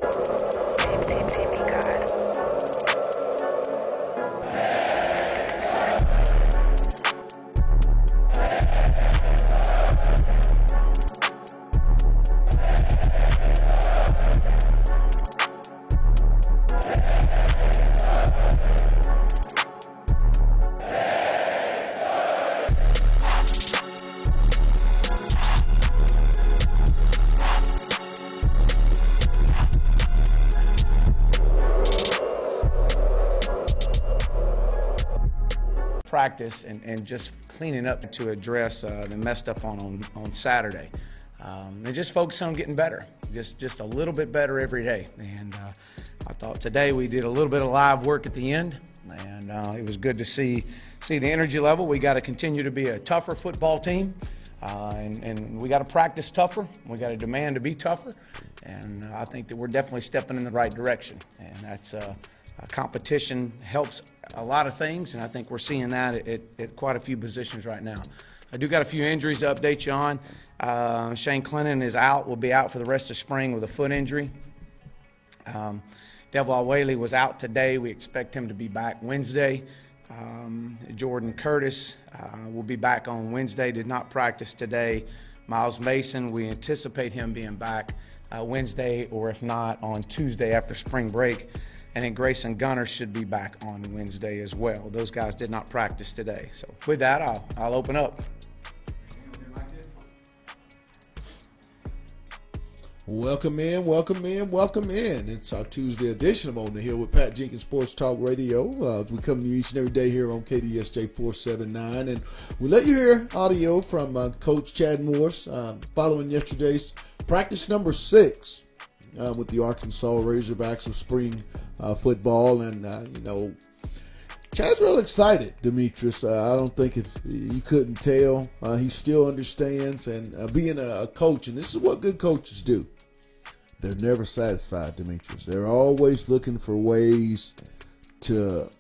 Team God. Practice and just cleaning up to address the messed up on Saturday. And just focus on getting better, just a little bit better every day. And I thought today we did a little bit of live work at the end, and it was good to see the energy level. We got to continue to be a tougher football team, and we got to practice tougher. We got to demand to be tougher, and I think that we're definitely stepping in the right direction. And that's competition helps a lot of things, and I think we're seeing that at quite a few positions right now. I do got a few injuries to update you on. Shane Clennon is out, will be out for the rest of spring with a foot injury. Devil Whaley was out today. We expect him to be back Wednesday. Jordan Curtis will be back on Wednesday, did not practice today. Miles Mason, we anticipate him being back Wednesday, or if not, on Tuesday after spring break. And then Grayson Gunner should be back on Wednesday as well. Those guys did not practice today. So with that, I'll open up. Welcome in, welcome in, welcome in. It's our Tuesday edition of On the Hill with Pat Jenkins Sports Talk Radio. As we come to you each and every day here on KDSJ 479. And we let you hear audio from Coach Chad Morris following yesterday's practice number 6 with the Arkansas Razorbacks of spring football. And, Chad's real excited, Demetrius. I don't think you couldn't tell. He still understands. And being a coach, and this is what good coaches do, they're never satisfied, Demetrius. They're always looking for ways to,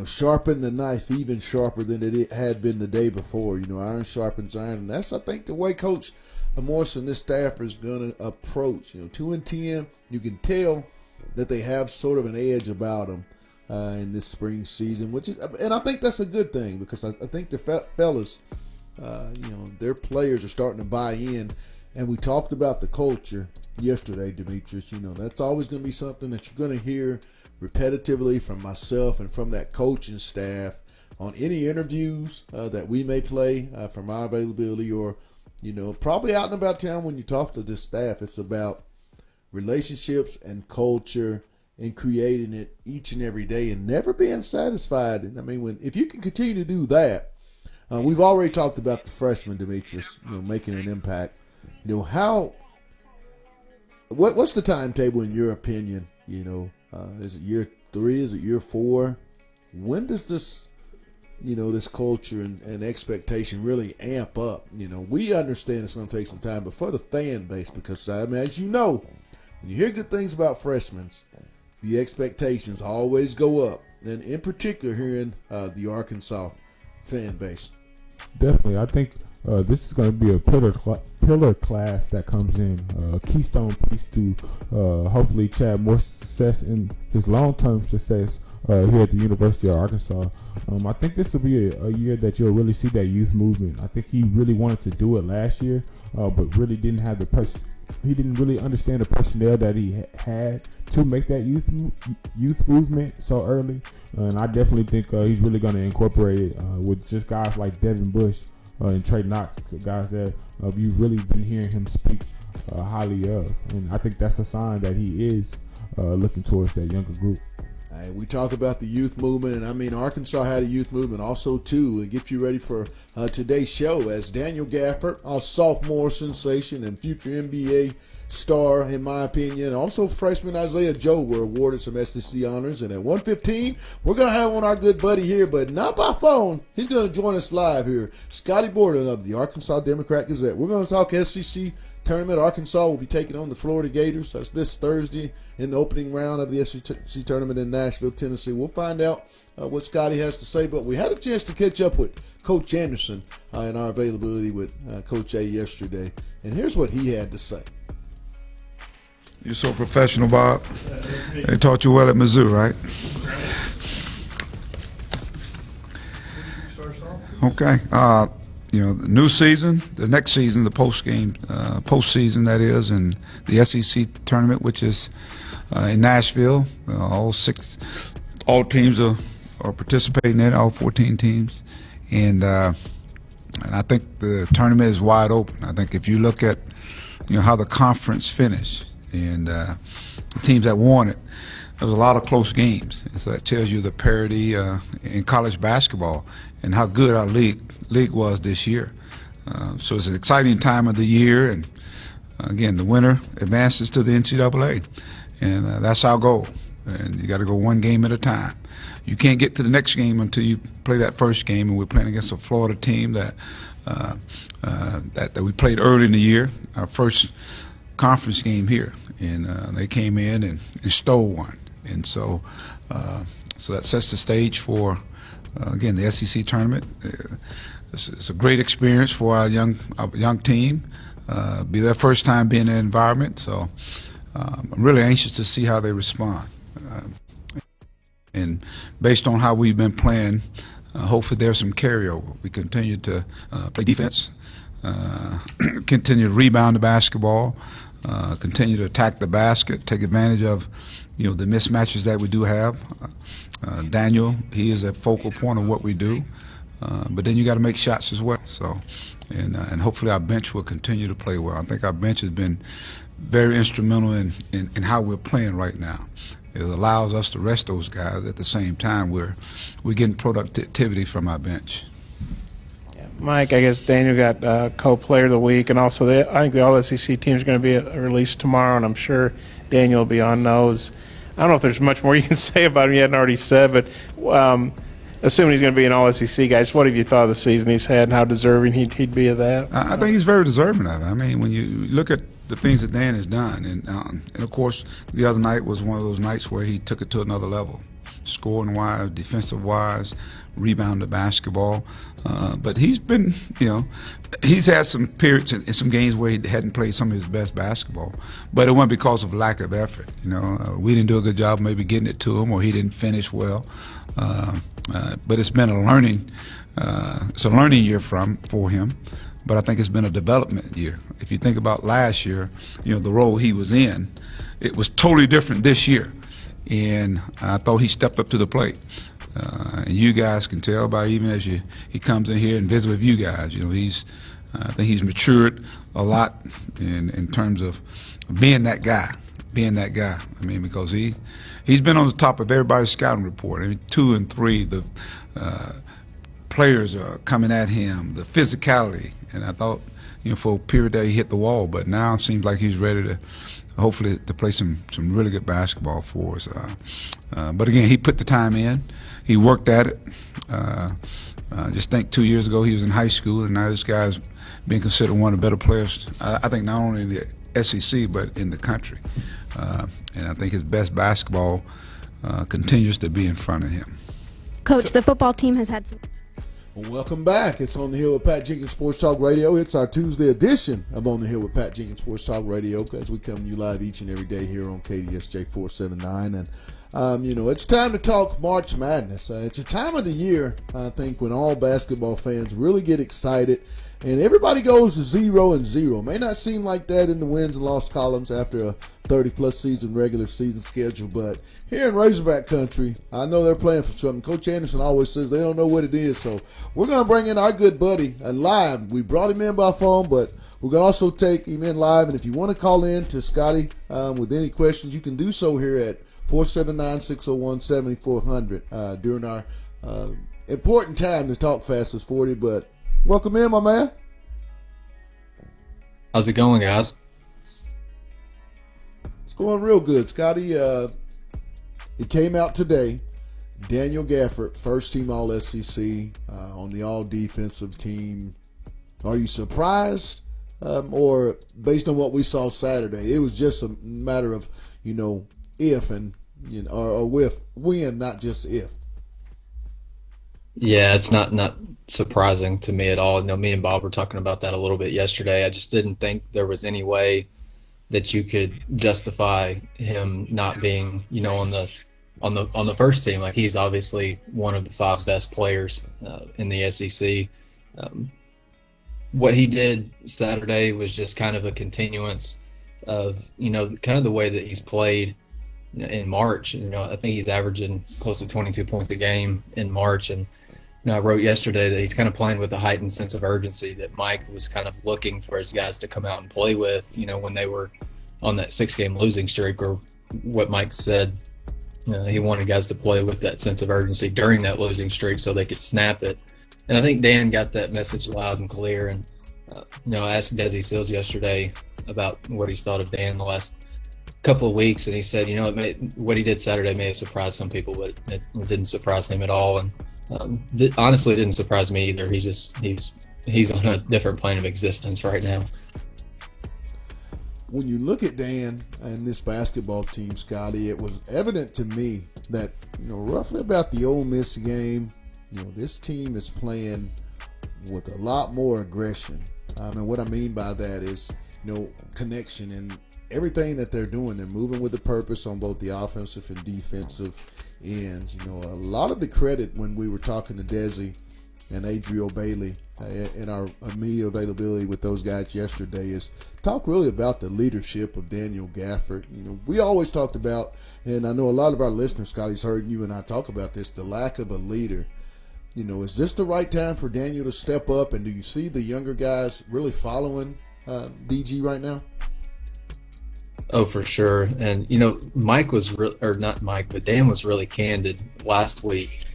sharpen the knife even sharper than it had been the day before. Iron sharpens iron. And that's, I think, the way Coach Morris and this staff is going to approach. 2-10, you can tell that they have sort of an edge about them in this spring season, and I think that's a good thing, because I think the fellas, their players are starting to buy in. And we talked about the culture yesterday, Demetrius. That's always going to be something that you're going to hear repetitively from myself and from that coaching staff on any interviews that we may play from our availability, or probably out and about town when you talk to this staff. It's about relationships and culture and creating it each and every day and never being satisfied. And I mean, if you can continue to do that, we've already talked about the freshmen, Demetrius, making an impact. What's the timetable in your opinion? Is it year 3? Is it year 4? When does this, this culture and expectation really amp up? We understand it's going to take some time, but for the fan base, because as you know, when you hear good things about freshmen, the expectations always go up, and in particular here in the Arkansas fan base. Definitely. I think this is going to be a pillar class that comes in, a keystone piece to hopefully Chad Morris' success and his long-term success here at the University of Arkansas. I think this will be a year that you'll really see that youth movement. I think he really wanted to do it last year, but really didn't have he didn't really understand the personnel that he had to make that youth movement so early. And I definitely think he's really going to incorporate it with just guys like Devin Bush and Trey Knox, guys that you've really been hearing him speak highly of. And I think that's a sign that he is looking towards that younger group. We talk about the youth movement, and Arkansas had a youth movement also too. And get you ready for today's show, as Daniel Gafford, our sophomore sensation and future NBA star, in my opinion, also freshman Isaiah Joe were awarded some SEC honors. And at 1:15, we're going to have on our good buddy here, but not by phone. He's going to join us live here, Scotty Borden of the Arkansas Democrat-Gazette. We're going to talk SEC tournament. Arkansas will be taking on the Florida Gators. That's this Thursday in the opening round of the SEC tournament in Nashville, Tennessee. We'll find out what Scotty has to say, but we had a chance to catch up with Coach Anderson in our availability with Coach A yesterday, and here's what he had to say. You're so professional, Bob. They taught you well at Mizzou, right? Okay. The new season, the next season, the postseason that is, and the SEC tournament, which is in Nashville. All teams are participating in it, all 14 teams, and I think the tournament is wide open. I think if you look at how the conference finished and the teams that won it, there was a lot of close games, and so that tells you the parity in college basketball and how good our league was this year. So it's an exciting time of the year, and again, the winner advances to the NCAA, and that's our goal. And you got to go one game at a time. You can't get to the next game until you play that first game, and we're playing against a Florida team that we played early in the year, our first conference game here, and they came in and stole one, and so that sets the stage for again the SEC tournament. It's a great experience for our young team. Be their first time being in an environment, so I'm really anxious to see how they respond. And based on how we've been playing, hopefully there's some carryover. We continue to play defense, continue to rebound the basketball, continue to attack the basket, take advantage of the mismatches that we do have. Daniel, he is a focal point of what we do, but then you got to make shots as well. So, and hopefully our bench will continue to play well. I think our bench has been very instrumental in how we're playing right now. It allows us to rest those guys at the same time we're getting productivity from our bench. Yeah. Mike, I guess Daniel got co-player of the week, and also I think the All-SEC team is going to be released tomorrow, and I'm sure Daniel will be on those. I don't know if there's much more you can say about him you hadn't already said, but assuming he's going to be an All-SEC guy, just what have you thought of the season he's had and how deserving he'd be of that? I think he's very deserving of it. I mean, when you look at the things that Dan has done, and of course the other night was one of those nights where he took it to another level, scoring-wise, defensive-wise, rebounded basketball. But he's been, he's had some periods in some games where he hadn't played some of his best basketball, but it wasn't because of lack of effort. We didn't do a good job maybe getting it to him, or he didn't finish well. But it's been a learning year for him. But I think it's been a development year. If you think about last year, the role he was in, it was totally different this year. And I thought he stepped up to the plate. And you guys can tell by even as he comes in here and visits with you guys, I think he's matured a lot in terms of being that guy. I mean, because he's been on the top of everybody's scouting report. I mean, 2 and 3, the players are coming at him, the physicality. And I thought, for a period there he hit the wall, but now it seems like he's ready to, hopefully, to play some really good basketball for us. But again, he put the time in. He worked at it. Just think 2 years ago he was in high school, and now this guy's being considered one of the better players, I think, not only in the SEC but in the country. And I think his best basketball continues to be in front of him. Coach, the football team has had some. Well, welcome back. It's On the Hill with Pat Jenkins Sports Talk Radio. It's our Tuesday edition of On the Hill with Pat Jenkins Sports Talk Radio, as we come to you live each and every day here on KDSJ 479. And, it's time to talk March Madness. It's a time of the year, I think, when all basketball fans really get excited. And everybody goes to 0-0. May not seem like that in the wins and loss columns after a 30-plus season regular season schedule, but here in Razorback country, I know they're playing for something. Coach Anderson always says they don't know what it is, so we're going to bring in our good buddy live. We brought him in by phone, but we're going to also take him in live, and if you want to call in to Scotty with any questions, you can do so here at 479-601-7400 during our important time to talk Fastest 40, but welcome in, my man. How's it going, guys? It's going real good, Scotty. It came out today. Daniel Gafford, first team All-SEC on the all-defensive team. Are you surprised? Or based on what we saw Saturday, it was just a matter of, if and, or with, when, not just if. Yeah, it's not surprising to me at all. Me and Bob were talking about that a little bit yesterday. I just didn't think there was any way that you could justify him not being, on the first team. Like, he's obviously one of the 5 best players in the SEC. What he did Saturday was just kind of a continuance of, kind of the way that he's played in March. I think he's averaging close to 22 points a game in March. And I wrote yesterday that he's kind of playing with a heightened sense of urgency that Mike was kind of looking for his guys to come out and play with, when they were on that 6-game losing streak, or what Mike said. He wanted guys to play with that sense of urgency during that losing streak so they could snap it. And I think Dan got that message loud and clear. And, I asked Desi Sills yesterday about what he's thought of Dan the last couple of weeks. And he said, what he did Saturday may have surprised some people, but it didn't surprise him at all. And honestly, it didn't surprise me either. He's on a different plane of existence right now. When you look at Dan and this basketball team, Scotty, it was evident to me that, roughly about the Ole Miss game, this team is playing with a lot more aggression. And what I mean by that is, connection and everything that they're doing. They're moving with a purpose on both the offensive and defensive ends. A lot of the credit when we were talking to Desi and Adriel Bailey in our media availability with those guys yesterday is talk really about the leadership of Daniel Gafford. We always talked about, and I know a lot of our listeners, Scotty's heard you and I talk about this, the lack of a leader. Is this the right time for Daniel to step up? And do you see the younger guys really following DG right now? Oh, for sure. And, Mike was not Mike, but Dan was really candid last week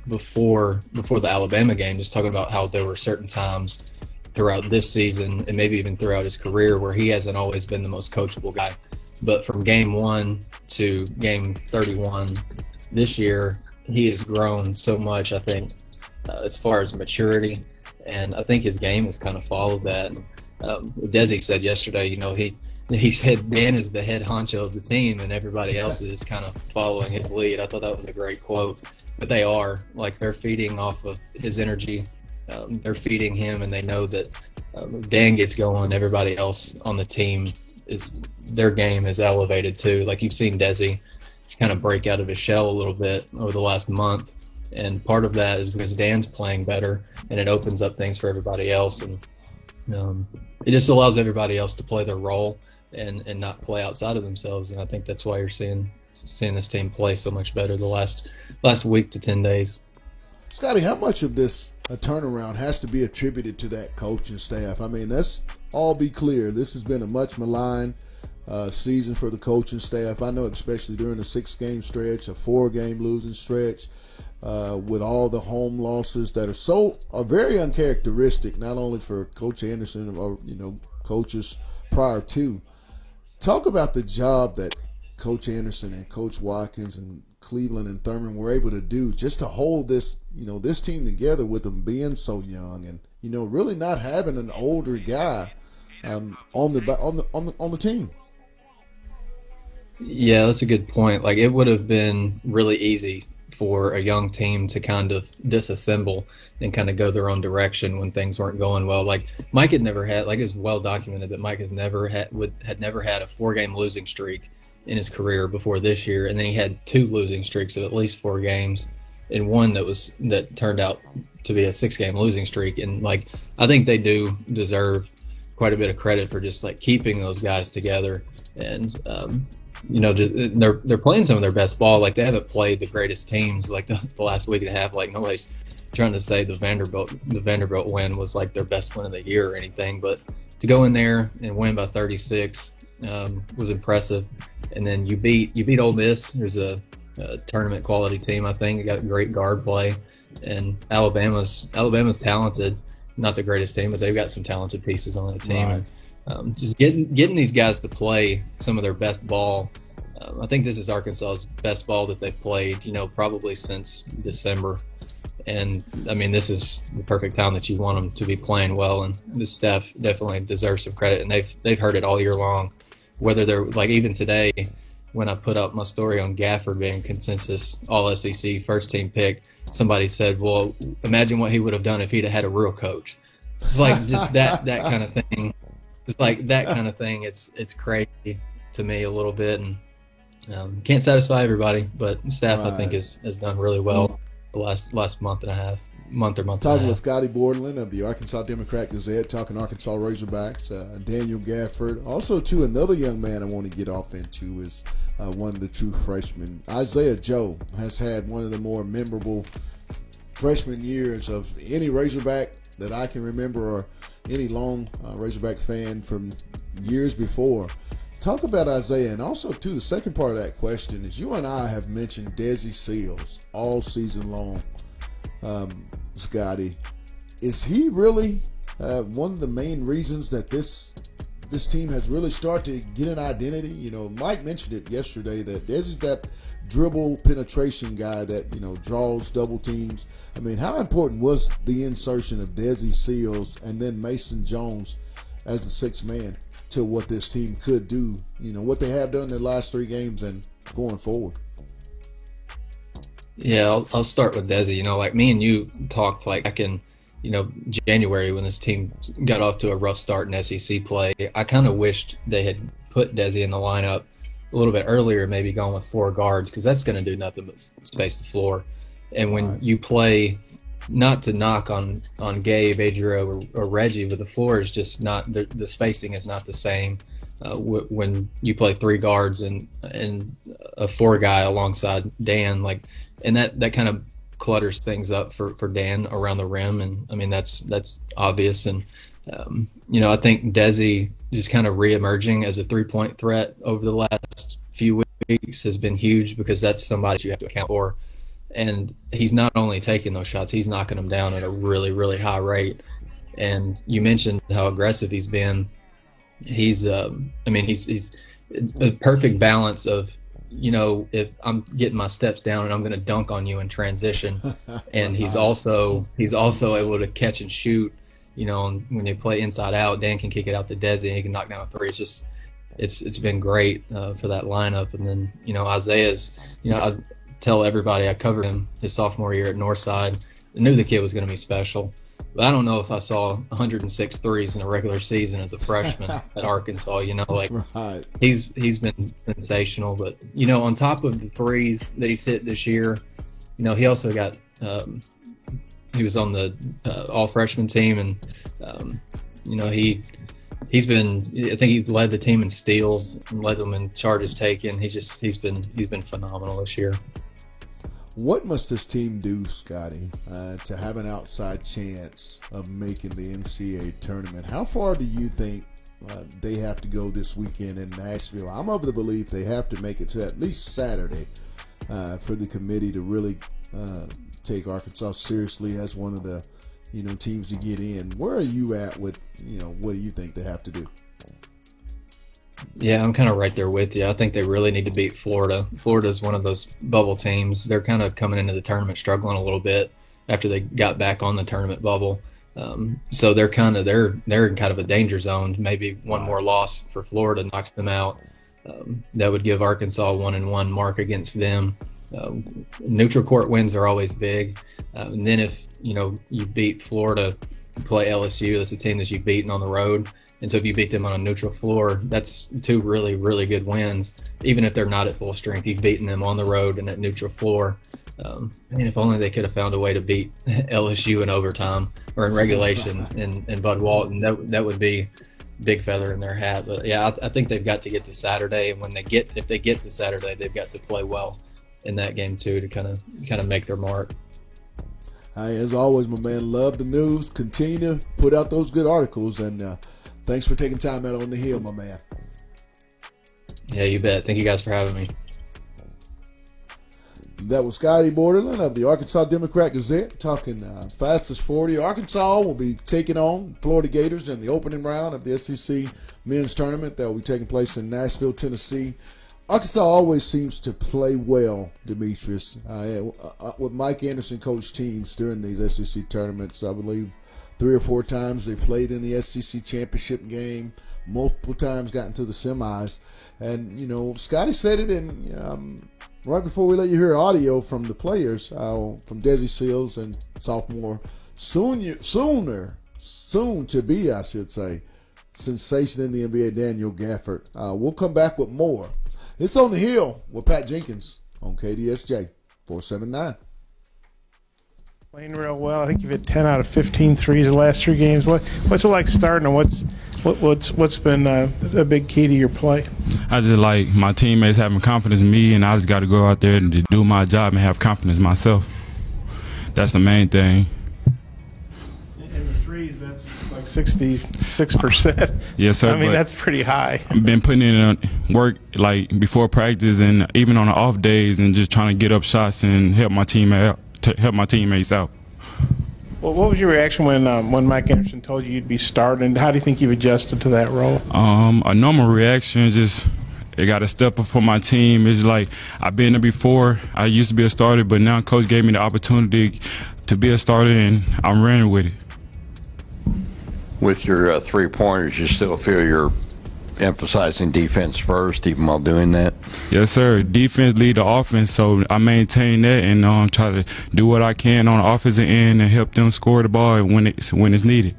before the Alabama game, just talking about how there were certain times throughout this season and maybe even throughout his career where he hasn't always been the most coachable guy. But from game 1 to game 31 this year, he has grown so much, I think, as far as maturity. And I think his game has kind of followed that. Desi said yesterday, he said Dan is the head honcho of the team and everybody else is kind of following his lead. I thought that was a great quote. But they are. Like, they're feeding off of his energy. They're feeding him, and they know that Dan gets going, everybody else on the team, their game is elevated too. Like, you've seen Desi kind of break out of his shell a little bit over the last month. And part of that is because Dan's playing better, and it opens up things for everybody else. And it just allows everybody else to play their role and not play outside of themselves. And I think that's why you're seeing this team play so much better the last week to 10 days. Scotty, how much of this turnaround has to be attributed to that coaching staff? I mean, let's all be clear. This has been a much maligned season for the coaching staff. I know, especially during a 6-game stretch, a 4-game losing stretch, with all the home losses that are very uncharacteristic, not only for Coach Anderson or coaches prior to. Talk about the job that Coach Anderson and Coach Watkins and Cleveland and Thurman were able to do just to hold this team together with them being so young and really not having an older guy on the team. Yeah, that's a good point. Like, it would have been really easy for a young team to kind of disassemble and kind of go their own direction when things weren't going well. Like, Mike had never had, like, it's well documented that Mike had never had a 4-game losing streak in his career before this year, and then he had 2 losing streaks of at least 4 games, and one that turned out to be a 6-game losing streak. And, like, I think they do deserve quite a bit of credit for just, like, keeping those guys together. And they're playing some of their best ball. Like, they haven't played the greatest teams like the last week and a half. Like, nobody's trying to say the Vanderbilt win was like their best win of the year or anything, but to go in there and win by 36 was impressive. And then you beat Ole Miss, who's a tournament quality team. I think you got great guard play, and Alabama's talented. Not the greatest team, but they've got some talented pieces on the team. Right. Just getting these guys to play some of their best ball. I think this is Arkansas's best ball that they've played, probably since December. And I mean, this is the perfect time that you want them to be playing well. And this staff definitely deserves some credit. And they've heard it all year long. Whether they're like, even today, when I put up my story on Gafford being consensus All SEC first team pick, somebody said, "Well, imagine what he would have done if he'd have had a real coach." It's like just that kind of thing. It's like that kind of thing. It's crazy to me a little bit, and can't satisfy everybody. But staff, I think, has done really well the last month and a half. Talking with Scotty Borderland of the Arkansas Democrat-Gazette, talking Arkansas Razorbacks, Daniel Gafford. Also, too, another young man I want to get off into is one of the true freshmen. Isaiah Joe has had one of the more memorable freshman years of any Razorback that I can remember, or any long Razorback fan from years before. Talk about Isaiah, and also, too, the second part of that question is you and I have mentioned Desi Seals all season long. Scotty, is he really one of the main reasons that this team has really started to get an identity? You know, Mike mentioned it yesterday that Desi's that dribble penetration guy that, you know, draws double teams. I mean, how important was the insertion of Desi Seals and then Mason Jones as the sixth man to what this team could do, you know, what they have done in the last 3 games and going forward? Yeah, I'll start with Desi. You know, like me and you talked like back in, you know, January when this team got off to a rough start in SEC play. I kind of wished they had put Desi in the lineup a little bit earlier, maybe gone with 4 guards, because that's going to do nothing but space the floor. And when you play, not to knock on Gabe, Adrio, or Reggie, but the floor is just not, the spacing is not the same. When you play 3 guards and a 4 guy alongside Dan, like, and that kind of clutters things up for Dan around the rim, and I mean that's obvious. And you know, I think Desi just kind of reemerging as a 3-point threat over the last few weeks has been huge, because that's somebody you have to account for. And he's not only taking those shots, he's knocking them down at a really, really high rate. And you mentioned how aggressive he's been. He's I mean, he's a perfect balance of, you know, if I'm getting my steps down and I'm going to dunk on you in transition, and he's also able to catch and shoot. You know, and when they play inside out, Dan can kick it out to Desi and he can knock down a 3. It's just, it's been great for that lineup. And then, you know, Isaiah's, you know, I tell everybody I covered him his sophomore year at Northside. I knew the kid was going to be special. But I don't know if I saw 106 threes in a regular season as a freshman at Arkansas. You know, like he's been sensational. But, you know, on top of the threes that he's hit this year, you know, he also got he was on the all freshman team, and you know, he's been, I think he led the team in steals and led them in charges taken. He's been phenomenal this year. What must this team do, Scotty, to have an outside chance of making the NCAA tournament? How far do you think they have to go this weekend in Nashville? I'm of the belief they have to make it to at least Saturday for the committee to really take Arkansas seriously as one of the, you know, teams to get in. Where are you at with, you know, what do you think they have to do? Yeah, I'm kind of right there with you. I think they really need to beat Florida. Florida's one of those bubble teams. They're kind of coming into the tournament struggling a little bit after they got back on the tournament bubble. So they're in kind of a danger zone. Maybe one more loss for Florida knocks them out. That would give Arkansas a 1-1 mark against them. Neutral court wins are always big. And then if, you know, you beat Florida, you play LSU, that's a team that you've beaten on the road. And so if you beat them on a neutral floor, that's 2 really, really good wins. Even if they're not at full strength, you've beaten them on the road and at neutral floor. And if only they could have found a way to beat LSU in overtime or in regulation in Bud Walton, that would be a big feather in their hat. But yeah, I think they've got to get to Saturday, and if they get to Saturday, they've got to play well in that game too to kind of make their mark. Hey, as always, my man, love the news. Continue to put out those good articles, and thanks for taking time out on the Hill, my man. Yeah, you bet. Thank you guys for having me. That was Scotty Borderland of the Arkansas Democrat-Gazette talking fastest 40. Arkansas will be taking on Florida Gators in the opening round of the SEC men's tournament that will be taking place in Nashville, Tennessee. Arkansas always seems to play well, Demetrius. With Mike Anderson coached teams during these SEC tournaments, I believe 3 or 4 times they played in the SEC championship game, multiple times got into the semis. And, you know, Scotty said it in right before we let you hear audio from the players, from Desi Seals and sophomore, soon to be, I should say, sensation in the NBA, Daniel Gafford. We'll come back with more. It's On the Hill with Pat Jenkins on KDSJ 479. Playing real well. I think you've hit 10 out of 15 threes the last 3 games. What's it like starting, and what's been a big key to your play? I just like my teammates having confidence in me, and I just got to go out there and do my job and have confidence in myself. That's the main thing. In the threes, that's like 66%. Yes, sir. I mean, that's pretty high. I've been putting in work like before practice and even on the off days, and just trying to get up shots and help my teammates out. Well, what was your reaction when Mike Anderson told you you'd be starting? How do you think you've adjusted to that role? A normal reaction is just I got to step up for my team. It's like I've been there before. I used to be a starter, but now Coach gave me the opportunity to be a starter, and I'm running with it. With your three-pointers, you still feel you're emphasizing defense first, even while doing that? Yes, sir. Defense lead the offense, so I maintain that and try to do what I can on the offensive end and help them score the ball when it's needed.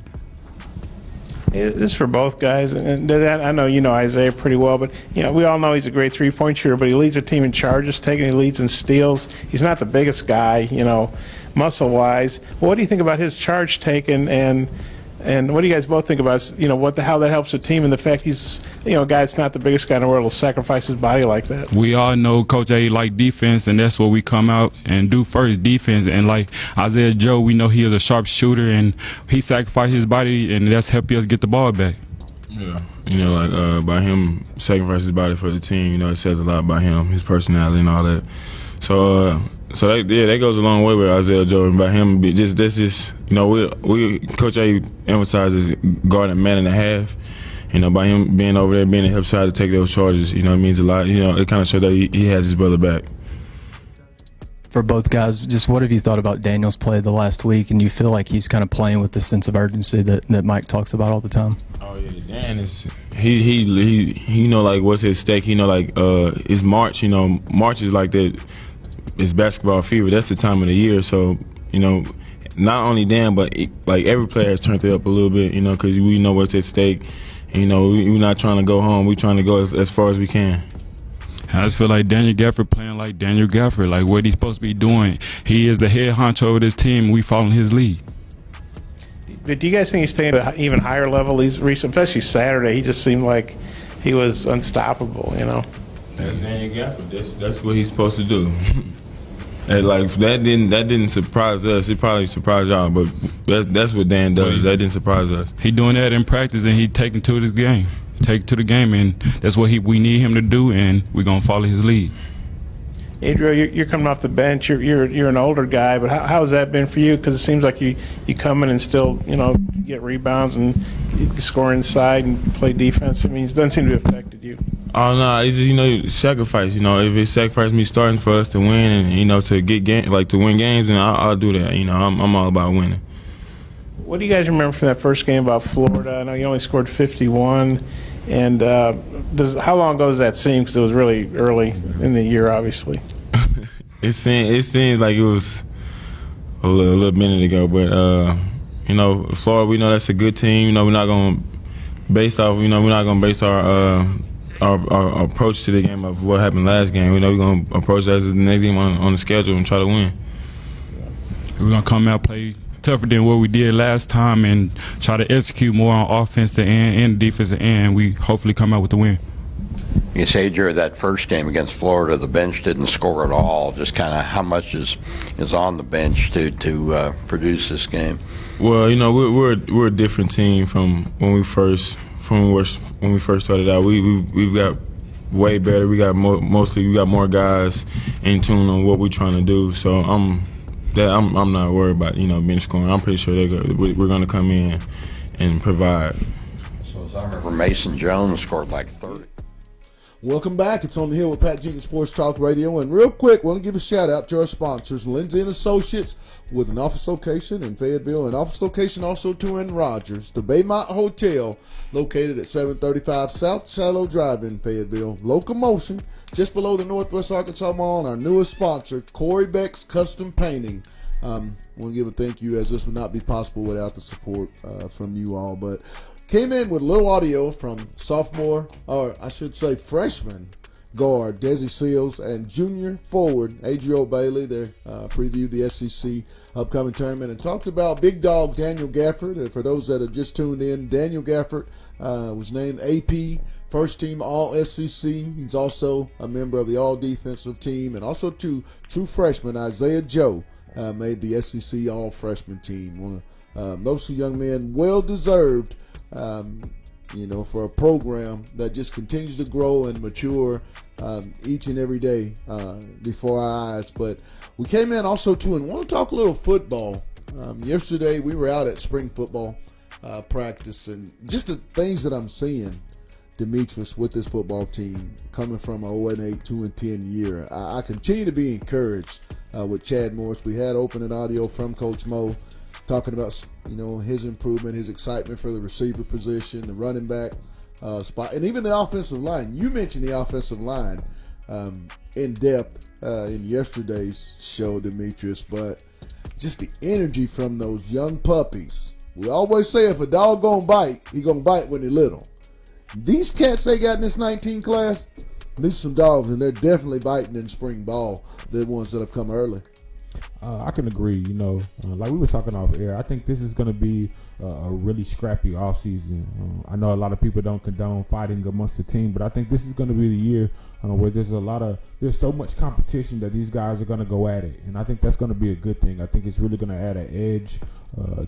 This is for both guys, and I know you know Isaiah pretty well, but we all know he's a great three-point shooter, but he leads a team in charges taken, he leads in steals. He's not the biggest guy, muscle-wise. What do you think about his charge taken, and what do you guys both think about, how that helps the team and the fact he's, a guy that's not the biggest guy in the world will sacrifice his body like that? We all know Coach A like defense, and that's what we come out and do first, defense. And like Isaiah Joe, we know he is a sharp shooter, and he sacrificed his body, and that's helped us get the ball back. Yeah, by him sacrificing his body for the team, it says a lot about him, his personality and all that. So that goes a long way with Isaiah Joe, and by him we Coach A emphasizes guarding man and a half. By him being over there, being a help side to take those charges, it means a lot. It kind of shows that he has his brother back. For both guys, just what have you thought about Daniel's play the last week, and you feel like he's kind of playing with the sense of urgency that Mike talks about all the time? Oh yeah, Dan is he like what's at stake. It's March. March is like that. It's basketball fever. That's the time of the year. So, not only Dan, but like every player has turned it up a little bit, because we know what's at stake. We're not trying to go home. We're trying to go as far as we can. I just feel like Daniel Gafford playing like Daniel Gafford, like what he's supposed to be doing. He is the head honcho of this team. We following his lead. But do you guys think he's staying at an even higher level? Especially Saturday, he just seemed like he was unstoppable, That's Daniel Gafford. That's what he's supposed to do. And that didn't surprise us. It probably surprised y'all, but that's what Dan does. That didn't surprise us. He doing that in practice, and he taking to the game. Take it to the game, and that's what we need him to do, and we're gonna follow his lead. Adriel, you're coming off the bench. You're an older guy, but how has that been for you? Because it seems like you come in and still get rebounds and you score inside and play defense. I mean, it doesn't seem to have affected you. Oh no, it's just sacrifice. If it sacrifices me starting for us to win and to get to win games, then I'll do that. I'm all about winning. What do you guys remember from that first game about Florida? I know you only scored 51. And how long ago does that seem? Because it was really early in the year, obviously. It seems like it was a little minute ago, but Florida, we know that's a good team. We're not going to base our approach to the game of what happened last game. We're going to approach that as the next game on the schedule and try to win. We're going to come out play tougher than what we did last time and try to execute more on offensive end and defensive end. We hopefully come out with the win. You say during that first game against Florida, the bench didn't score at all. Just kind of how much is on the bench to produce this game? Well, we're a different team from when we first started out. We've got way better. We got more guys in tune on what we're trying to do. So I'm not worried about bench scoring. I'm pretty sure we're going to come in and provide. So as I remember, Mason Jones scored like 30. Welcome back. It's On the Hill with Pat Jenkins Sports Talk Radio. And real quick, want to give a shout out to our sponsors, Lindsay & Associates, with an office location in Fayetteville, and office location also too in Rogers. The Baymont Hotel, located at 735 South Shallow Drive in Fayetteville. Locomotion, just below the Northwest Arkansas Mall, and our newest sponsor, Corey Beck's Custom Painting. I want to give a thank you, as this would not be possible without the support from you all. But came in with a little audio from sophomore, or I should say freshman, guard Desi Seals and junior forward Adriel Bailey. They previewed the SEC upcoming tournament and talked about big dog Daniel Gafford. And for those that have just tuned in, Daniel Gafford was named AP First Team All-SEC. He's also a member of the All-Defensive Team, and also two true freshmen, Isaiah Joe, made the SEC All-Freshman Team. Those two young men, well-deserved, for a program that just continues to grow and mature each and every day before our eyes. But we came in also, too, and want to talk a little football. Yesterday, we were out at spring football practice, and just the things that I'm seeing, Demetrius, with this football team coming from an 0-8, 2-10 year. I continue to be encouraged with Chad Morris. We had opening audio from Coach Mo talking about his improvement, his excitement for the receiver position, the running back spot, and even the offensive line. You mentioned the offensive line in depth in yesterday's show, Demetrius, but just the energy from those young puppies. We always say if a dog gonna bite, he gonna bite when he little. These cats they got in this 19 class, these some dogs, and they're definitely biting in spring ball. The ones that have come early. I can agree. Like we were talking off air, I think this is going to be a really scrappy offseason. I know a lot of people don't condone fighting amongst the team, but I think this is going to be the year where there's so much competition that these guys are going to go at it, and I think that's going to be a good thing. I think it's really going to add an edge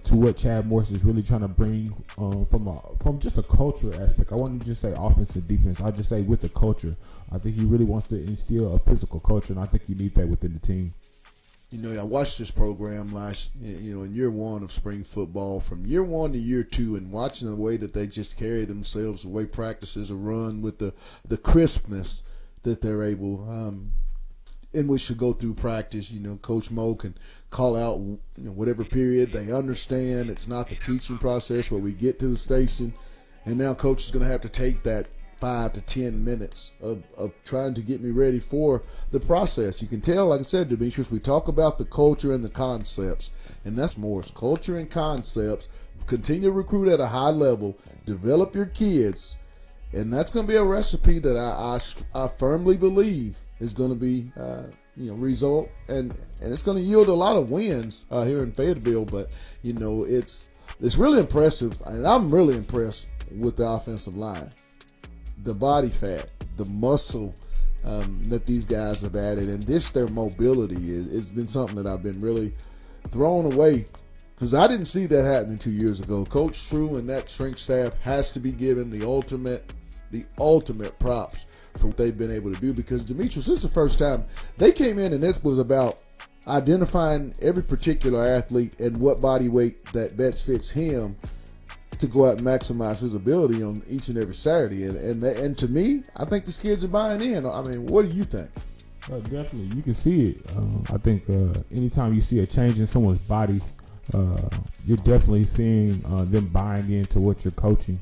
to what Chad Morris is really trying to bring from just a culture aspect. I wouldn't just say offense and defense. I just say with the culture. I think he really wants to instill a physical culture, and I think you need that within the team. I watched this program in year one of spring football, from year one to year two, and watching the way that they just carry themselves, the way practices are run, with the crispness that they're able, in which to go through practice. Coach Mo can call out, whatever period they understand. It's not the teaching process where we get to the station, and now Coach is going to have to take that 5 to 10 minutes of trying to get me ready for the process. You can tell, like I said, Demetrius, we talk about the culture and the concepts, and that's Morris. Culture and concepts. Continue to recruit at a high level. Develop your kids, and that's going to be a recipe that I firmly believe is going to be result, and it's going to yield a lot of wins here in Fayetteville. But it's really impressive, and I'm really impressed with the offensive line. The body fat, the muscle that these guys have added, and their mobility it's been something that I've been really thrown away, because I didn't see that happening 2 years ago. Coach True and that strength staff has to be given the ultimate props for what they've been able to do, because Demetrius, this is the first time they came in, and this was about identifying every particular athlete and what body weight that best fits him, to go out and maximize his ability on each and every Saturday. And to me, I think the kids are buying in. I mean, what do you think? Definitely. You can see it. I think anytime you see a change in someone's body, you're definitely seeing them buying into what you're coaching.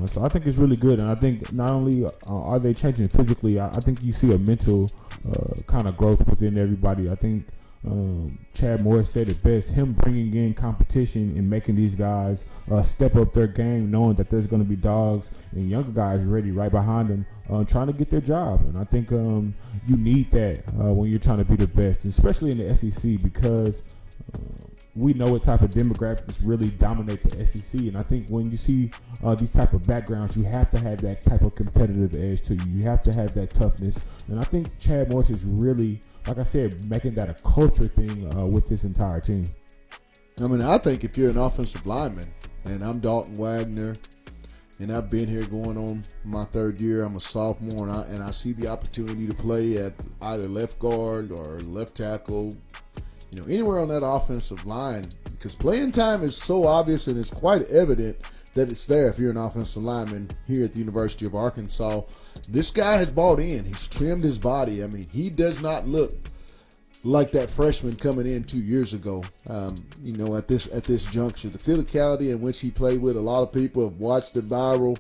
So I think it's really good. And I think not only are they changing physically, I think you see a mental kind of growth within everybody. I think Chad Morris said it best, him bringing in competition and making these guys step up their game, knowing that there's going to be dogs and younger guys ready right behind them trying to get their job. And I think you need that when you're trying to be the best, especially in the SEC, because we know what type of demographics really dominate the SEC. And I think when you see these type of backgrounds, you have to have that type of competitive edge to you. You have to have that toughness. And I think Chad Morris is really, like I said, making that a culture thing with this entire team. I mean, I think if you're an offensive lineman, and I'm Dalton Wagner, and I've been here going on my third year, I'm a sophomore, and I see the opportunity to play at either left guard or left tackle, anywhere on that offensive line, because playing time is so obvious and it's quite evident that it's there if you're an offensive lineman here at the University of Arkansas. This guy has bought in. He's trimmed his body. I mean, he does not look like that freshman coming in 2 years ago, at this juncture. The physicality in which he played with, a lot of people have watched the viral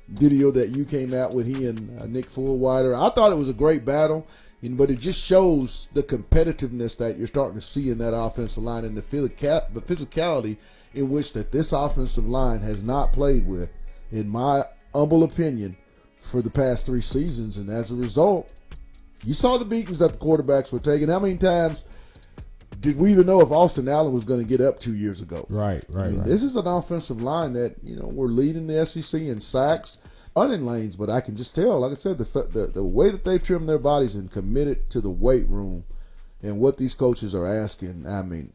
video that you came out with, he and Nick Fullwider. I thought it was a great battle. But it just shows the competitiveness that you're starting to see in that offensive line and the physicality in which that this offensive line has not played with, in my humble opinion, for the past 3 seasons. And as a result, you saw the beatings that the quarterbacks were taking. How many times did we even know if Austin Allen was going to get up 2 years ago? Right. This is an offensive line that, we're leading the SEC in sacks, running lanes, but I can just tell, like I said, the way that they've trimmed their bodies and committed to the weight room and what these coaches are asking,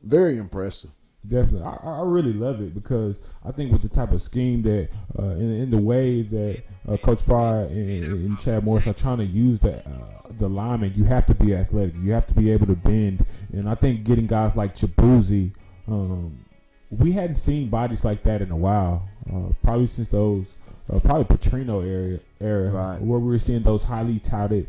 very impressive. Definitely. I really love it because I think with the type of scheme that, in the way that Coach Frye and Chad Morris are trying to use the lineman, you have to be athletic. You have to be able to bend. And I think getting guys like Chibuzi, we hadn't seen bodies like that in a while, probably since those probably Petrino era right, where we were seeing those highly touted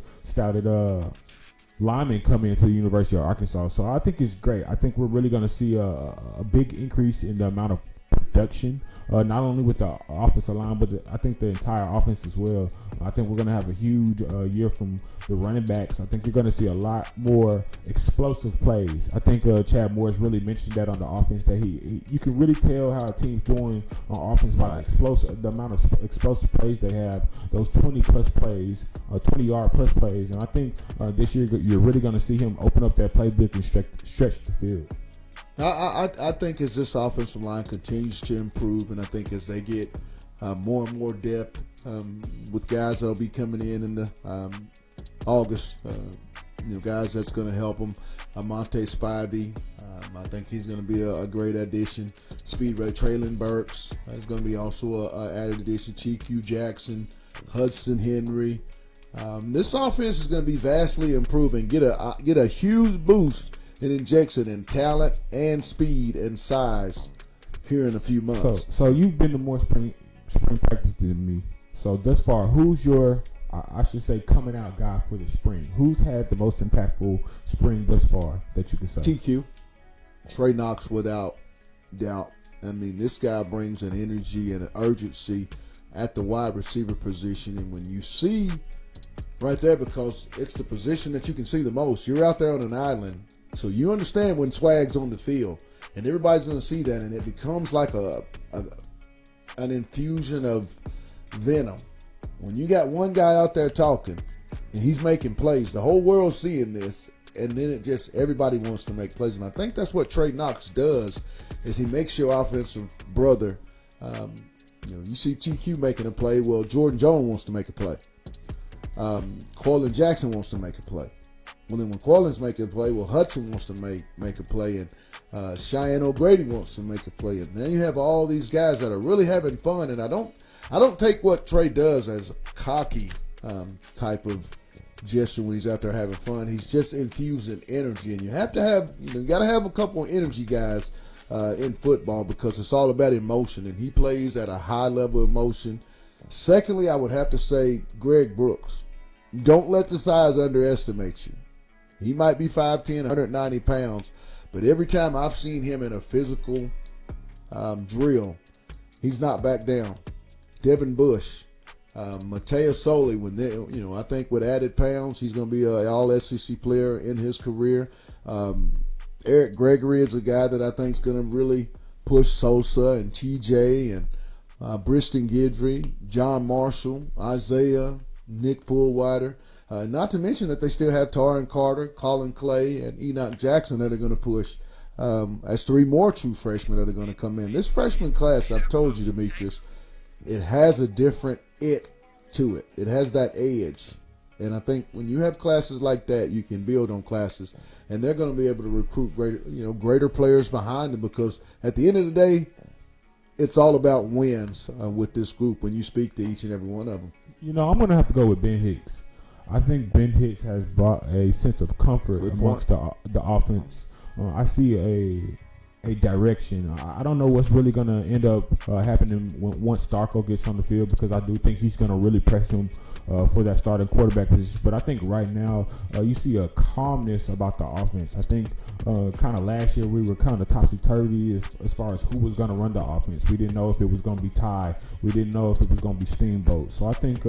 linemen come into the University of Arkansas. So I think it's great. I think we're really going to see a big increase in the amount of production, not only with the offensive line, but I think the entire offense as well. I think we're going to have a huge year from the running backs. I think you're going to see a lot more explosive plays. I think Chad Morris really mentioned that on the offense, that you can really tell how a team's doing on offense by the amount of explosive plays they have, those 20-plus plays, 20-yard-plus plays. And I think this year you're really going to see him open up that playbook and stretch the field. I think as this offensive line continues to improve, and I think as they get more and more depth with guys that'll be coming in the August, guys that's going to help them. Monte Spivey, I think he's going to be a great addition. Speedway Traylon Burks is going to be also an added addition. TQ Jackson, Hudson Henry. This offense is going to be vastly improving. Get a huge boost and injection in talent and speed and size here in a few months. So you've been to more spring practice than me. So thus far, who's your, I should say, coming out guy for the spring? Who's had the most impactful spring thus far that you can say? TQ. Trey Knox, without doubt. This guy brings an energy and an urgency at the wide receiver position. And when you see right there, because it's the position that you can see the most, you're out there on an island. So you understand when swag's on the field, and everybody's going to see that, and it becomes like an infusion of venom. When you got one guy out there talking, and he's making plays, the whole world's seeing this, and then everybody wants to make plays. And I think that's what Trey Knox does, is he makes your offensive brother. You see TQ making a play, well, Jordan Jones wants to make a play. Corlin Jackson wants to make a play. Well, then when Corlin's making a play, well, Hudson wants to make a play, and Cheyenne O'Grady wants to make a play. And then you have all these guys that are really having fun. And I don't take what Trey does as a cocky type of gesture when he's out there having fun. He's just infusing energy, and you have to have, you got to have a couple of energy guys in football, because it's all about emotion, and he plays at a high level of emotion. Secondly, I would have to say Greg Brooks. Don't let the size underestimate you. He might be 5'10", 190 pounds, but every time I've seen him in a physical drill, he's not back down. Devin Bush, Mateo Soli, I think with added pounds, he's going to be an all-SEC player in his career. Eric Gregory is a guy that I think is going to really push Sosa and TJ and Briston Guidry, John Marshall, Isaiah, Nick Fullwider. Not to mention that they still have Taron Carter, Colin Clay, and Enoch Jackson that are going to push as 3 more true freshmen that are going to come in. This freshman class, I've told you, Demetrius, it has a different it to it. It has that edge. And I think when you have classes like that, you can build on classes, and they're going to be able to recruit greater players behind them, because at the end of the day, it's all about wins with this group when you speak to each and every one of them. I'm going to have to go with Ben Hicks. I think Ben Hicks has brought a sense of comfort amongst the offense. I see a direction. I don't know what's really going to end up happening once Starko gets on the field, because I do think he's going to really press him for that starting quarterback position. But I think right now you see a calmness about the offense. I think kind of last year we were kind of topsy-turvy as far as who was going to run the offense. We didn't know if it was going to be Ty. We didn't know if it was going to be Steamboat. So I think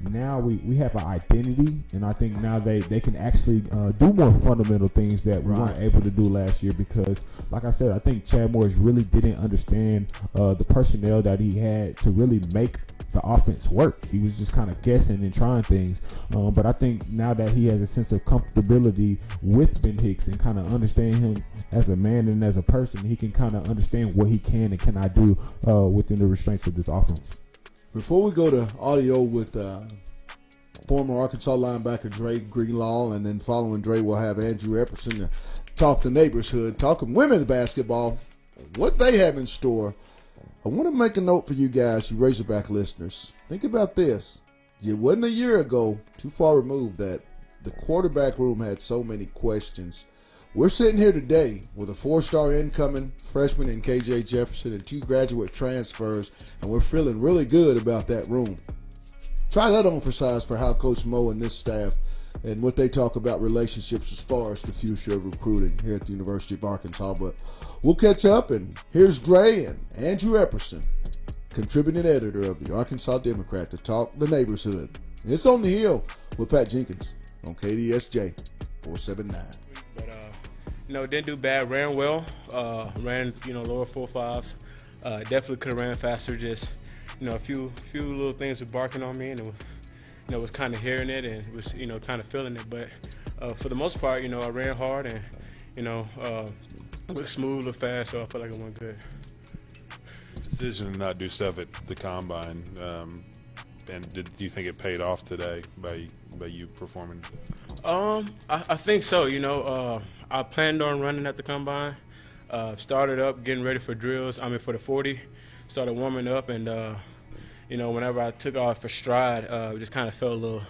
now we have an identity, and I think now they can actually do more fundamental things that we weren't able to do last year, because, like I said, I think Chad Morris really didn't understand the personnel that he had to really make the offense work. He was just kind of guessing and trying things. But I think now that he has a sense of comfortability with Ben Hicks and kind of understand him as a man and as a person, he can kind of understand what he can and cannot do within the restraints of this offense. Before we go to audio with former Arkansas linebacker Dre Greenlaw, and then following Dre, we'll have Andrew Epperson to talk the neighborhood, talking women's basketball, what they have in store. I want to make a note for you guys, you Razorback listeners. Think about this. It wasn't a year ago, too far removed, that the quarterback room had so many questions. We're sitting here today with a 4-star incoming freshman in KJ Jefferson and 2 graduate transfers, and we're feeling really good about that room. Try that on for size for how Coach Mo and this staff and what they talk about relationships as far as the future of recruiting here at the University of Arkansas. But we'll catch up, and here's Dre and Andrew Epperson, contributing editor of the Arkansas Democrat, to talk the neighborhood. It's On the Hill with Pat Jenkins on KDSJ 479. But didn't do bad. Ran well. Ran lower 4.5s. Definitely could have ran faster. Just a few little things were barking on me, and it was kind of hearing it and was kind of feeling it. But for the most part, I ran hard and looked smooth, looked fast, so I felt like it went good. Decision to not do stuff at the combine, and do you think it paid off today by you performing? I think so. I planned on running at the combine. Started up getting ready for drills. For the 40. Started warming up, and whenever I took off for stride, just kind of felt a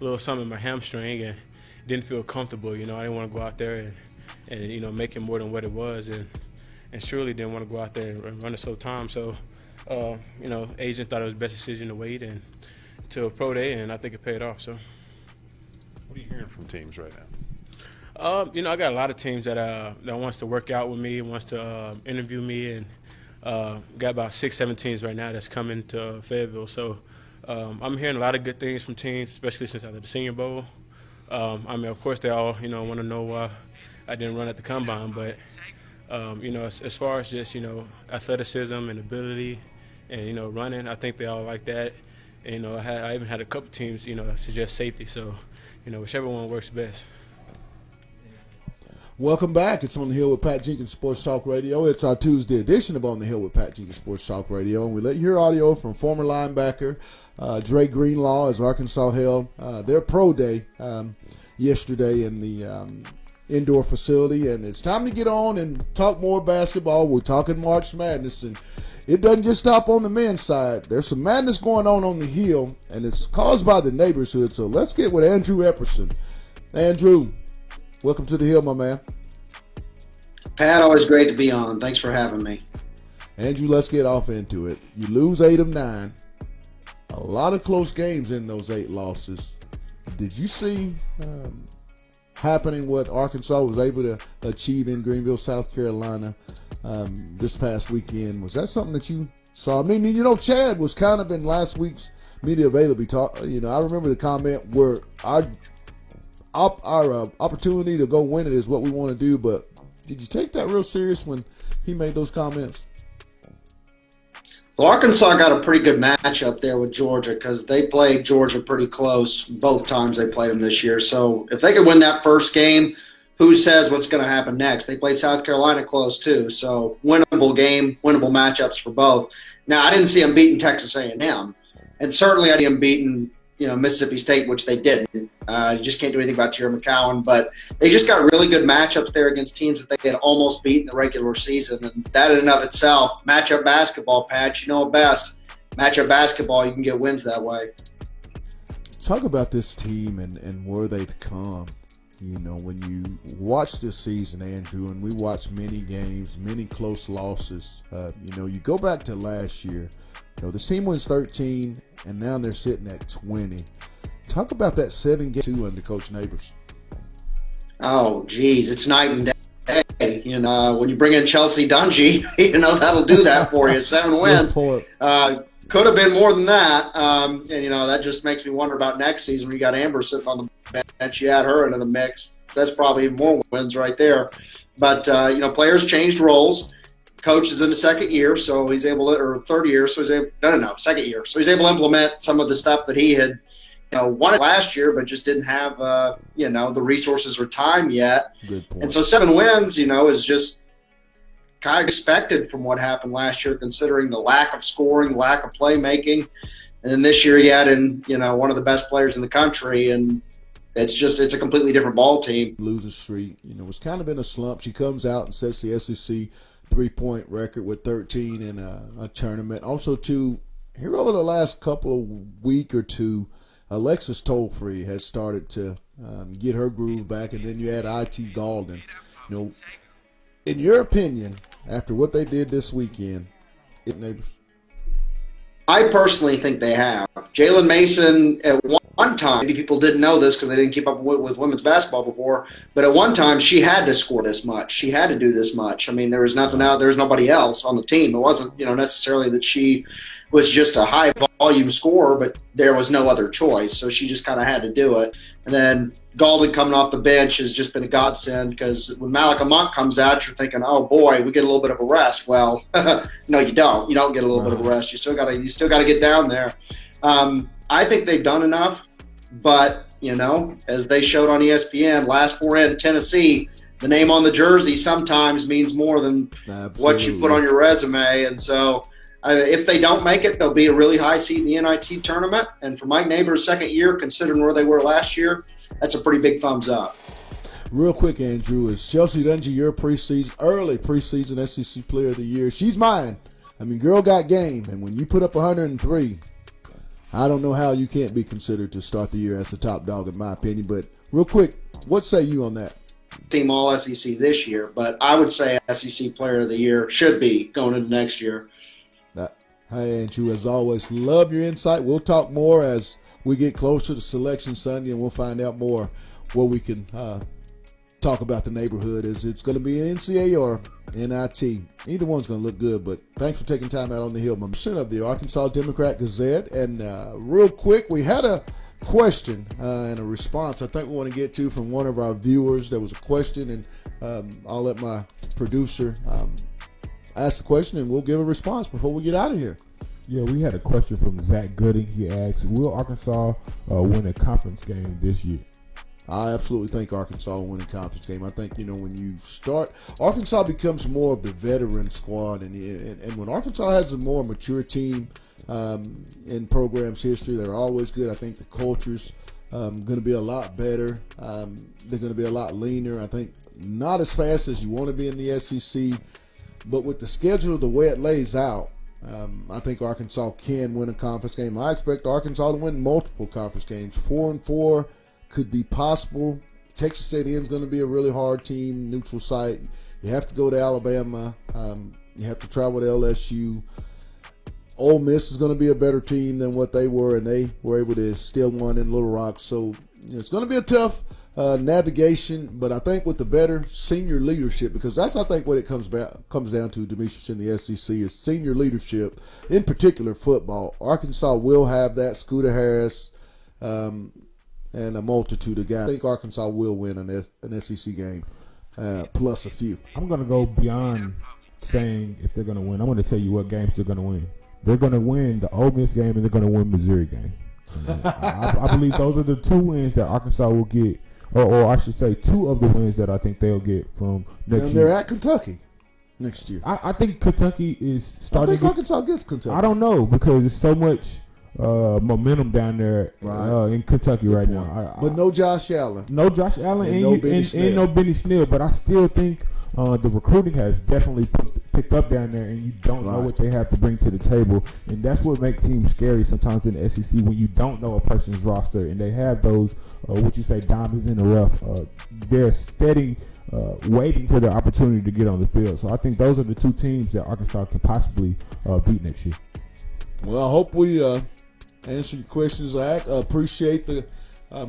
little something in my hamstring and didn't feel comfortable. I didn't want to go out there and make it more than what it was, and surely didn't want to go out there and run it so time. So, agent thought it was the best decision to wait and to a pro day, and I think it paid off. So, what are you hearing from teams right now? I got a lot of teams that wants to work out with me, wants to interview me, and got about 6-7 teams right now that's coming to Fayetteville. So I'm hearing a lot of good things from teams, especially since I did the Senior Bowl. Of course, they all want to know why I didn't run at the combine, but as far as just athleticism and ability and running, I think they all like that. And, I even had a couple teams suggest safety. So whichever one works best. Welcome back. It's On the Hill with Pat Jenkins Sports Talk Radio. It's our Tuesday edition of On the Hill with Pat Jenkins Sports Talk Radio, and we let you hear audio from former linebacker Dre Greenlaw as Arkansas held their pro day yesterday in the indoor facility. And it's time to get on and talk more basketball. We're talking March Madness, and it doesn't just stop on the men's side. There's some madness going on the Hill, and it's caused by the neighborhood. So let's get with Andrew Epperson. Andrew, welcome to the Hill, my man. Pat, always great to be on. Thanks for having me. Andrew, let's get off into it. You lose 8 of 9. A lot of close games in those 8 losses. Did you see happening what Arkansas was able to achieve in Greenville, South Carolina this past weekend? Was that something that you saw? Chad was kind of in last week's media availability. I remember the comment where our opportunity to go win it is what we want to do, but did you take that real serious when he made those comments? Well, Arkansas got a pretty good matchup there with Georgia because they played Georgia pretty close both times they played them this year. So if they could win that first game, who says what's going to happen next? They played South Carolina close too. So winnable game, winnable matchups for both. Now, I didn't see them beating Texas A&M, and certainly I didn't see them beating Mississippi State, which they didn't. You just can't do anything about Terry McCowan. But they just got really good matchups there against teams that they had almost beat in the regular season. And that in and of itself, matchup basketball, Pat, you know it best. Matchup basketball, you can get wins that way. Talk about this team and where they've come You know, when you watch this season, Andrew, and we watch many games, many close losses, you know, you go back to last year, you know, the team wins 13, and now they're sitting at 20. Talk about that 7-2 under Coach Neighbors. Oh, geez, it's night and day. You know, when you bring in Chelsea Dungy, you know, that'll do that for you. 7 wins. Could have been more than that. And, you know, that just makes me wonder about next season when you got Amber sitting on the bench. You add her into the mix. That's probably more wins right there. But, you know, players changed roles. Coach is in the second year, so he's able to, or third year, so he's able, second year. So he's able to implement some of the stuff that he had, you know, won last year, but just didn't have, you know, the resources or time yet. Good point. And so 7 wins, you know, is just kind of expected from what happened last year, considering the lack of scoring, lack of playmaking. And then this year you add in, you know, one of the best players in the country, and it's a completely different ball team. Losing streak, you know, it's kind of in a slump. She comes out and sets the SEC 3-point record with 13 in a tournament. Also, too, here over the last couple of week or two, Alexis Tolfree has started to get her groove back, and then you add IT Galden. You know, in your opinion, after what they did this weekend, Neighbors? I personally think they have. Jalen Mason, at one time, maybe people didn't know this because they didn't keep up with women's basketball before, but at one time she had to score this much. She had to do this much. I mean, there was nothing out. There was nobody else on the team. It wasn't, you know, necessarily that she was just a high volume scorer, but there was no other choice. So she just kind of had to do it. And then Galden coming off the bench has just been a godsend, because when Malika Monk comes out, you're thinking, oh boy, we get a little bit of a rest. Well, no, you don't. You don't get a little bit of a rest. You still got to get down there. I think they've done enough, but you know, as they showed on ESPN, last 4 in Tennessee, the name on the jersey sometimes means more than what you put on your resume. And so if they don't make it, they'll be a really high seed in the NIT tournament. And for Mike Neighbors' second year, considering where they were last year, that's a pretty big thumbs up. Real quick, Andrew, is Chelsea Dungy your early preseason SEC Player of the Year? She's mine. I mean, girl got game. And when you put up 103, I don't know how you can't be considered to start the year as the top dog, in my opinion. But real quick, what say you on that? Team All SEC this year, but I would say SEC Player of the Year should be going into next year. Hey, Andrew, as always, love your insight. We'll talk more as we get closer to Selection Sunday, and we'll find out more what we can talk about the neighborhood. Is it's going to be NCAA or NIT? Either one's going to look good, but thanks for taking time out on the Hill. I'm of the Arkansas Democrat Gazette, and real quick, we had a question and a response I think we want to get to from one of our viewers. There was a question, and I'll let my producer ask the question, and we'll give a response before we get out of here. Yeah, we had a question from Zach Gooding. He asked, will Arkansas win a conference game this year? I absolutely think Arkansas will win a conference game. I think, you know, when you start, Arkansas becomes more of the veteran squad, and when Arkansas has a more mature team in program's history, they're always good. I think the culture's going to be a lot better. They're going to be a lot leaner. I think not as fast as you want to be in the SEC, but with the schedule the way it lays out, I think Arkansas can win a conference game. I expect Arkansas to win multiple conference games. 4-4 could be possible. Texas A&M is going to be a really hard team, neutral site. You have to go to Alabama. You have to travel to LSU. Ole Miss is going to be a better team than what they were, and they were able to still win in Little Rock. So it's going to be a tough navigation, but I think with the better senior leadership, because that's, I think, what it comes down to, Demetrius, in the SEC, is senior leadership, in particular football. Arkansas will have that. Scooter Harris and a multitude of guys. I think Arkansas will win an SEC game, plus a few. I'm going to go beyond saying if they're going to win. I'm going to tell you what games they're going to win. They're going to win the Ole Miss game, and they're going to win Missouri game. I believe those are the 2 wins that Arkansas will get. Or I should say 2 of the wins that I think they'll get from next year. And they're at Kentucky next year. I think Kentucky is starting. I think Arkansas gets Kentucky. I don't know, because there's so much momentum down there in Kentucky right now. But no Josh Allen. No Josh Allen and no Benny Snell. But I still think the recruiting has definitely picked up down there, and you don't know what they have to bring to the table. And that's what makes teams scary sometimes in the SEC, when you don't know a person's roster and they have those, what you say, diamonds in the rough. They're steady, waiting for their opportunity to get on the field. So I think those are the two teams that Arkansas can possibly beat next year. Well, I hope we answer your questions, Zach. Appreciate the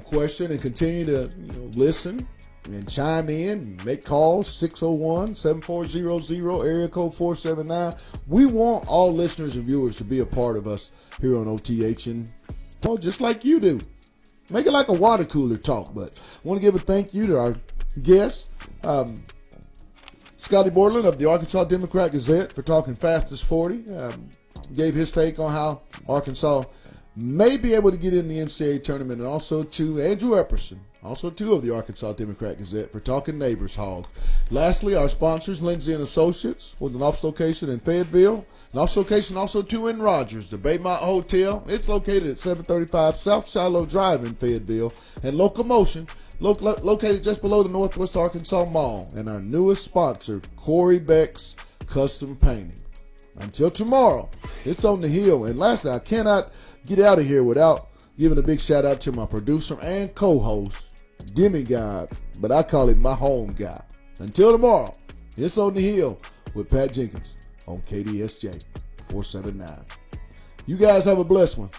question, and continue to listen and chime in, make calls, 601-7400, area code 479. We want all listeners and viewers to be a part of us here on OTH, and just like you do. Make it like a water cooler talk, but I want to give a thank you to our guest, Scotty Borland of the Arkansas Democrat-Gazette, for talking Fastest 40. Gave his take on how Arkansas may be able to get in the NCAA tournament, and also to Andrew Epperson, also two of the Arkansas Democrat-Gazette, for talking Neighbors Hog. Lastly, our sponsors, Lindsay & Associates, with an office location in Fayetteville, an office location also too in Rogers, the Baymont Hotel. It's located at 735 South Shiloh Drive in Fayetteville, and Locomotion, located just below the Northwest Arkansas Mall, and our newest sponsor, Corey Beck's Custom Painting. Until tomorrow, it's on the hill. And lastly, I cannot get out of here without giving a big shout out to my producer and co-host, Demigod, but I call him my home guy. Until tomorrow, it's on the hill with Pat Jenkins on KDSJ 479. You guys have a blessed one.